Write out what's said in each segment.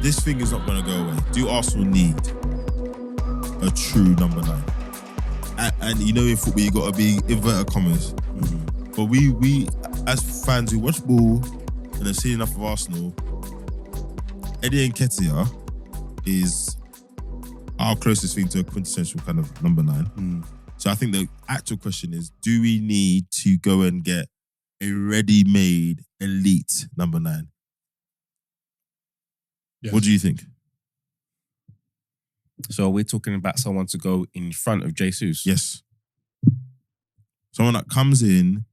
this thing is not going to go away. Do Arsenal need a true number 9? And you know, in football, you got to be inverted commas. Mm-hmm. But we as fans who watch ball and have seen enough of Arsenal, Eddie Nketiah is our closest thing to a quintessential kind of number 9. So I think the actual question is, do we need to go and get a ready-made elite number 9? Yes. What do you think? So we're talking about someone to go in front of Jesus? Yes. Someone that comes in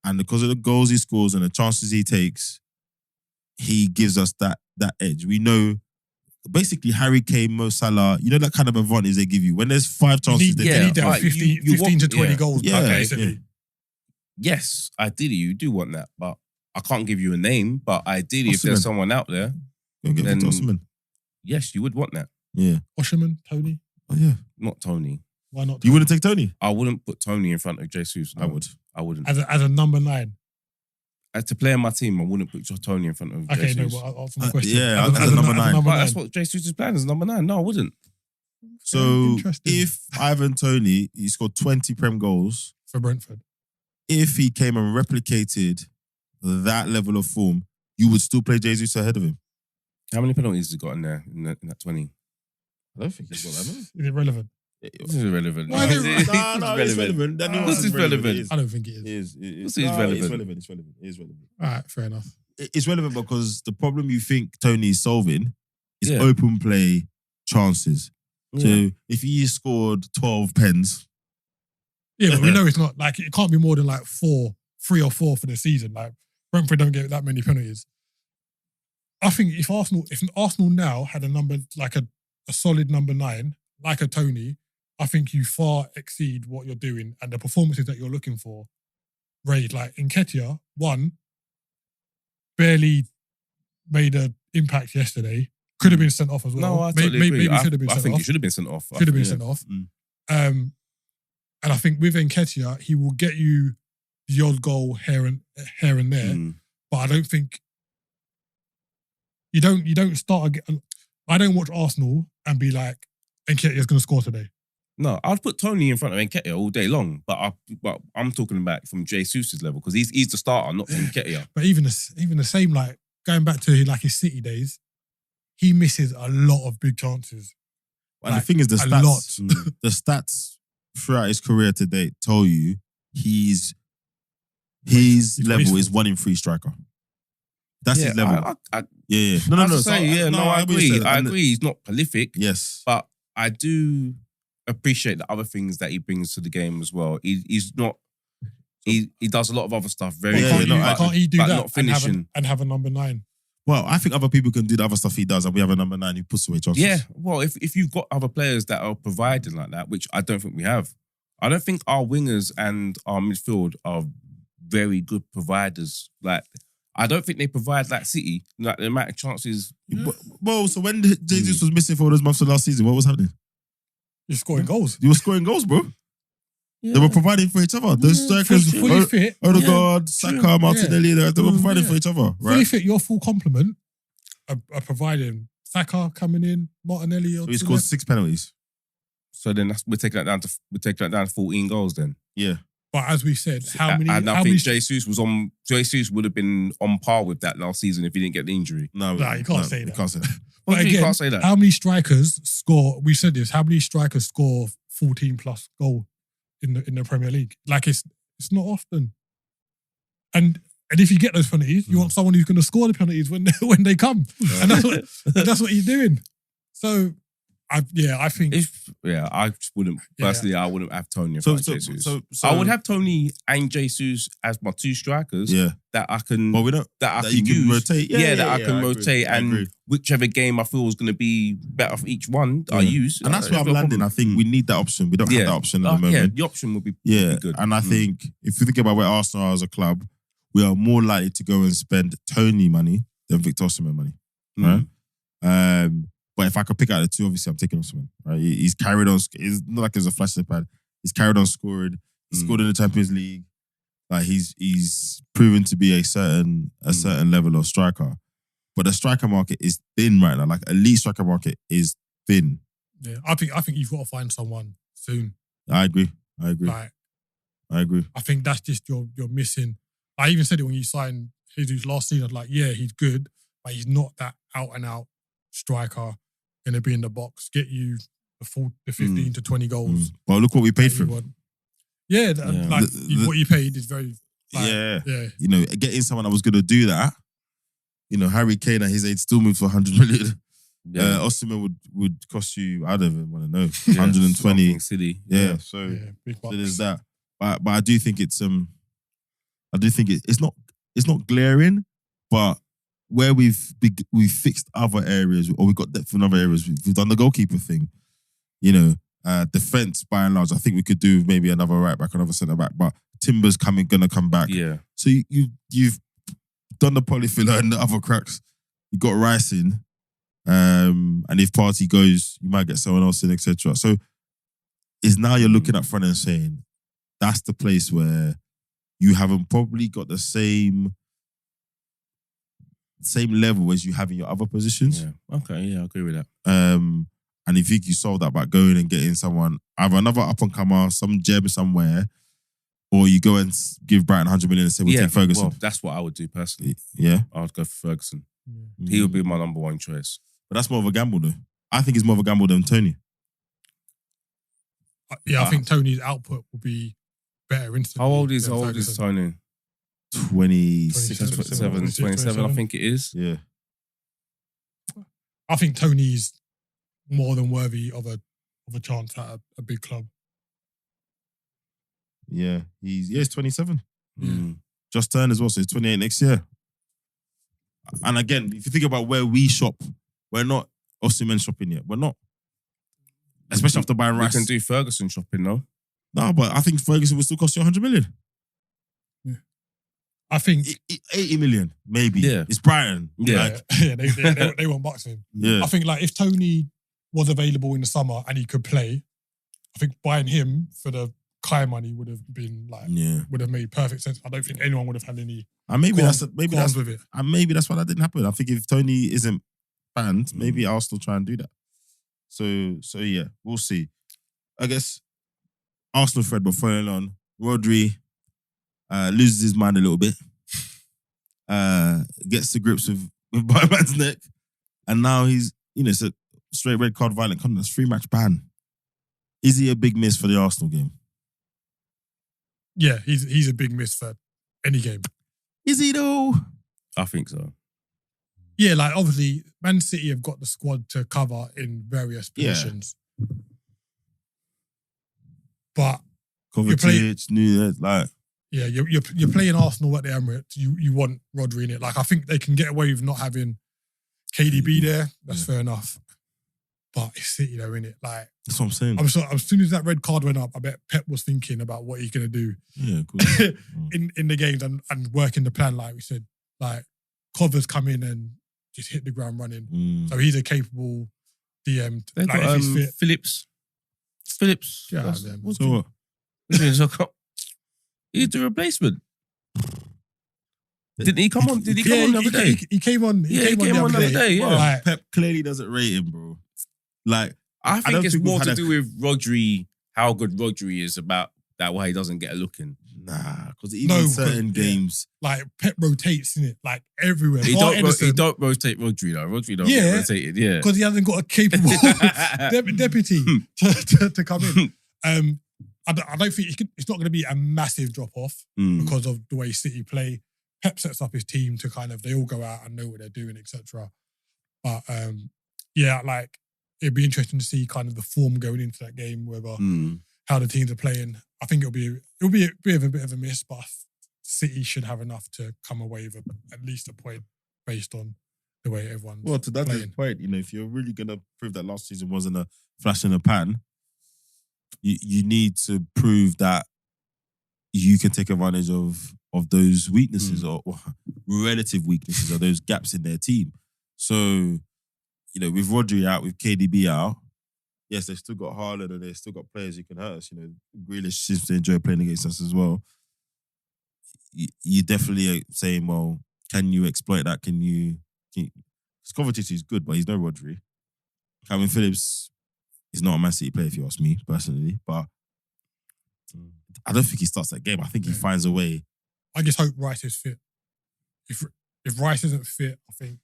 and because of the goals he scores and the chances he takes, he gives us that edge. We know, basically, Harry Kane, Mo Salah, you know that kind of advantage they give you. When there's 5 chances, they need that 15 to 20 goals. Yes, ideally you do want that, but I can't give you a name, but ideally if there's someone out there, then yes, you would want that. Yeah. Osherman, Tony? Oh, yeah. Not Tony. Why not Tony? You wouldn't take Tony? I wouldn't put Tony in front of Jesus. No. I wouldn't. As a number 9? As to play on my team, I wouldn't put Tony in front of Jesus. Okay, no, but I'll answer my question. Yeah, as a number 9. But that's what Jesus is playing as number 9. No, I wouldn't. So, if Ivan Toney, he scored 20 Prem goals for Brentford. If he came and replicated that level of form, you would still play Jesus ahead of him. How many penalties has he got in there, in that 20? I don't think he's got that many. Is it relevant? This is irrelevant. No, it's relevant. This is relevant. I don't think it is. It's relevant. It's relevant. All right, fair enough. It's relevant because the problem you think Tony is solving is open play chances. Yeah. So if he scored 12 pens... Yeah, but we know it's not, like, it can't be more than like 3 or 4 for the season. Like, Brentford don't get that many penalties. I think if Arsenal now had a number, like a solid number 9, like a Tony, I think you far exceed what you're doing and the performances that you're looking for. Raid, like Nketiah, barely made an impact yesterday. Could have been sent off as well. No, I totally agree. Maybe should have been sent off. I think he should have been sent off. Should have been sent off. And I think with Nketiah, he will get you the odd goal here and there. But I don't think you don't start again. I don't watch Arsenal and be like, Nketiah's going to score today. No, I'd put Tony in front of Nketiah all day long, but I'm talking about from Jesus' level because he's the starter, not Nketiah. But even the same, like going back to like his City days, he misses a lot of big chances. And the thing is, the stats throughout his career to date tell you his level is 1 in 3 striker. That's his level. I agree. I agree. He's not prolific. Yes, but I do appreciate the other things that he brings to the game as well. He's not. He does a lot of other stuff. Can't he do that? Not finishing and have a number 9. Well, I think other people can do the other stuff he does, and we have a number 9 who puts away chances. Yeah, well, if you've got other players that are providing like that, which I don't think we have, I don't think our wingers and our midfield are very good providers. Like, I don't think they provide like City, like the amount of chances. Well, so when Jesus was missing for those months of last season, what was happening? You're scoring goals. You were scoring goals, bro. Yeah. They were providing for each other. The strikers, fully fit. Odegaard, Saka, Martinelli, they were providing for each other. Right? Fully fit, your full complement are providing. Saka coming in, Martinelli. So he scored 6 penalties. So then we're taking that down to 14 goals then. Yeah. But as we said, I think Jesus would have been on par with that last season if he didn't get the injury. No, you can't say that. You can't say that. But again, you can't say that. How many strikers score? We said this. How many strikers score 14 plus goal in the Premier League? Like it's not often. And if you get those penalties, you want someone who's going to score the penalties when they come, and that's what he's doing. So. I think... I wouldn't... Personally, I wouldn't have Tony in front of Jesus. So I would have Tony and Jesus as my 2 strikers that I can... Well, we don't... That I can use. Rotate. I can rotate and whichever game I feel is going to be better for each one, I use. And that's where I'm landing. I think we need that option. We don't have that option at the moment. Yeah, the option would be good. And I think if you think about where Arsenal are as a club, we are more likely to go and spend Tony money than Victor Osimhen money. Right? But if I could pick out the 2, obviously I'm taking Osimhen. Right? He's carried on. It's not like it was a flash in the pan. He's carried on scored. He scored in the Champions League. Like he's proven to be a certain level of striker. But the striker market is thin right now. Like elite striker market is thin. Yeah, I think you've got to find someone soon. I agree. Like, I agree. I think that's just you're missing. I even said it when you signed Jesus last season. I was like, yeah, he's good, but he's not that out and out striker. Going to be in the box, get you the 15 to 20 goals. But look what we paid for him. Yeah, like what you paid is very. Like, yeah. You know, getting someone that was going to do that. You know, Harry Kane at his age still moved for 100 million. Yeah. Osimhen would cost you, I don't even want to know, 120. City. Yeah, so there's that. But I do think it's it's not glaring, but where we've fixed other areas or we've got depth in other areas, we've done the goalkeeper thing. You know, defense by and large, I think we could do maybe another right back, another centre back, but Timber's gonna come back. Yeah. So you've done the polyfiller and the other cracks. You got Rice in, and if Partey goes, you might get someone else in, etc. So it's now you're looking up front and saying that's the place where you haven't probably got the same level as you have in your other positions. Yeah. Okay. Yeah, I agree with that. And if you solve that by going and getting someone, either another up and comer, some gem somewhere, or you go and give Brighton 100 million and say we'll take Ferguson. Well, that's what I would do personally. Yeah, I would go for Ferguson. He would be my number one choice. But that's more of a gamble, though. I think it's more of a gamble than Tony. Yeah, I think Tony's output will be better instantly. How old is Tony? 27, I think it is. Yeah. I think Tony's more than worthy of a chance at a big club. Yeah, he's 27. Just turned as well, so he's 28 next year. And again, if you think about where we shop, we're not Osimhen shopping yet. We're not. Especially after buying Rice. We can do Ferguson shopping, no? No, but I think Ferguson will still cost you 100 million. Yeah. I think 80 million, maybe. Yeah. It's Brighton. Yeah. They want bucks him. Yeah. I think like if Tony was available in the summer and he could play, I think buying him for the Kai money would have been like would have made perfect sense. I don't think anyone would have had any. And maybe that's with it. And maybe that's why that didn't happen. I think if Tony isn't banned, maybe Arsenal try and do that. So yeah, we'll see. I guess Arsenal Fred, but following on, Rodri loses his mind a little bit. Gets to grips with Barman's neck, and now he's it's a straight red card, violent conduct, 3-match ban. Is he a big miss for the Arsenal game? Yeah, he's a big miss for any game. Is he though? I think so. Yeah, like obviously Man City have got the squad to cover in various positions. But Kovacic, you're playing Arsenal at the Emirates. You want Rodri in it. Like I think they can get away with not having KDB there. That's fair enough. But it's City though, innit? Like that's what I'm saying. As soon as that red card went up, I bet Pep was thinking about what he's gonna do. Yeah, cool. in the games and working the plan, like we said. Like Cover's come in and just hit the ground running. So he's a capable DM. They've like got if he's fit. Phillips. Yeah, So what? He's the replacement. Didn't he come on? Did he come on the other day? He came on. He came on the other day. Yeah. Like, Pep clearly doesn't rate him, bro. Like I think it's more to do with Rodri, how good Rodri is about that why he doesn't get a look in. Nah, because even certain games, like Pep rotates in it, like everywhere. He don't rotate Rodri though. Rodri don't get rotated, because he hasn't got a capable deputy to come in. I don't think it's not going to be a massive drop off because of the way City play. Pep sets up his team to kind of they all go out and know what they're doing, etc. But like it'd be interesting to see kind of the form going into that game, whether how the teams are playing. I think it'll be a bit of a miss, but City should have enough to come away with at least a point based on the way everyone's well, to that point, if you're really gonna prove that last season wasn't a flash in the pan, you need to prove that you can take advantage of those weaknesses or relative weaknesses or those gaps in their team. So, with Rodri out, with KDB out, yes, they've still got Haaland and they've still got players who can hurt us. Grealish seems to enjoy playing against us as well. You definitely are saying, well, can you exploit that? Kovacic is good, but he's no Rodri. Calvin Phillips is not a Man City player, if you ask me personally. But I don't think he starts that game. I think he finds a way. I just hope Rice is fit. If Rice isn't fit, I think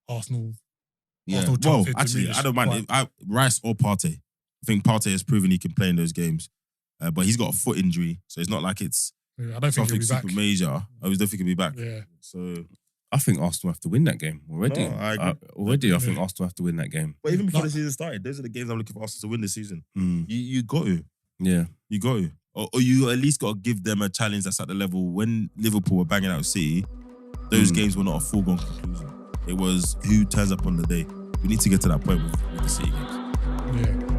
Arsenal. Arsenal Well, actually, I don't mind Rice or Partey. I think Partey has proven he can play in those games, but he's got a foot injury, so it's not like it's I don't think he'll be super back. major. I don't think he'll be back. Yeah. So I think Arsenal have to win that game already. No, I agree. I think Arsenal have to win that game. But even before the season started, those are the games I'm looking for Arsenal to win this season. You got to. Yeah. You got to. Or you at least got to give them a challenge that's at the level when Liverpool were banging out City, those games were not a foregone conclusion. It was who turns up on the day. We need to get to that point with the City games. Yeah.